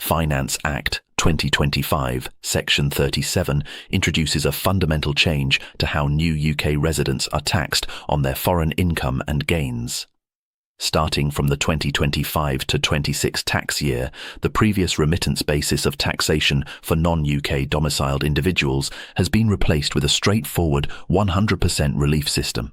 Finance Act 2025, Section 37, introduces a fundamental change to how new UK residents are taxed on their foreign income and gains. Starting from the 2025 to 26 tax year, the previous remittance basis of taxation for non-UK domiciled individuals has been replaced with a straightforward 100% relief system.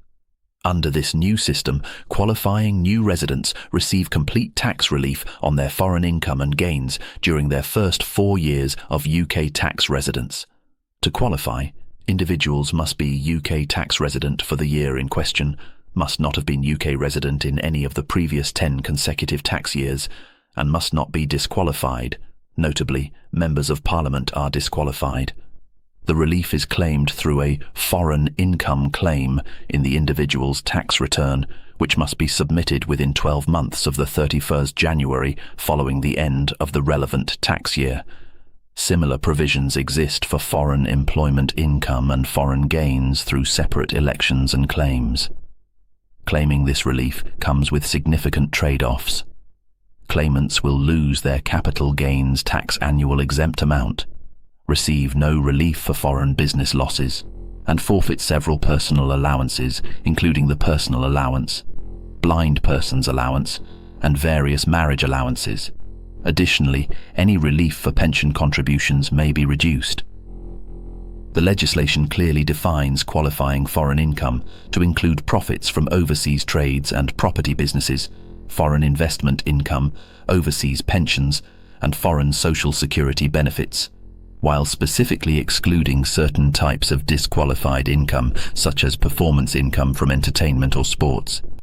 Under this new system, qualifying new residents receive complete tax relief on their foreign income and gains during their first 4 years of UK tax residence. To qualify, individuals must be UK tax resident for the year in question, must not have been UK resident in any of the previous 10 consecutive tax years, and must not be disqualified. Notably, members of Parliament are disqualified. The relief is claimed through a foreign income claim in the individual's tax return, which must be submitted within 12 months of the 31st January following the end of the relevant tax year. Similar provisions exist for foreign employment income and foreign gains through separate elections and claims. Claiming this relief comes with significant trade-offs. Claimants will lose their capital gains tax annual exempt amount, receive no relief for foreign business losses, and forfeit several personal allowances, including the personal allowance, blind person's allowance, and various marriage allowances. Additionally, any relief for pension contributions may be reduced. The legislation clearly defines qualifying foreign income to include profits from overseas trades and property businesses, foreign investment income, overseas pensions, and foreign social security benefits, while specifically excluding certain types of disqualified income, such as performance income from entertainment or sports.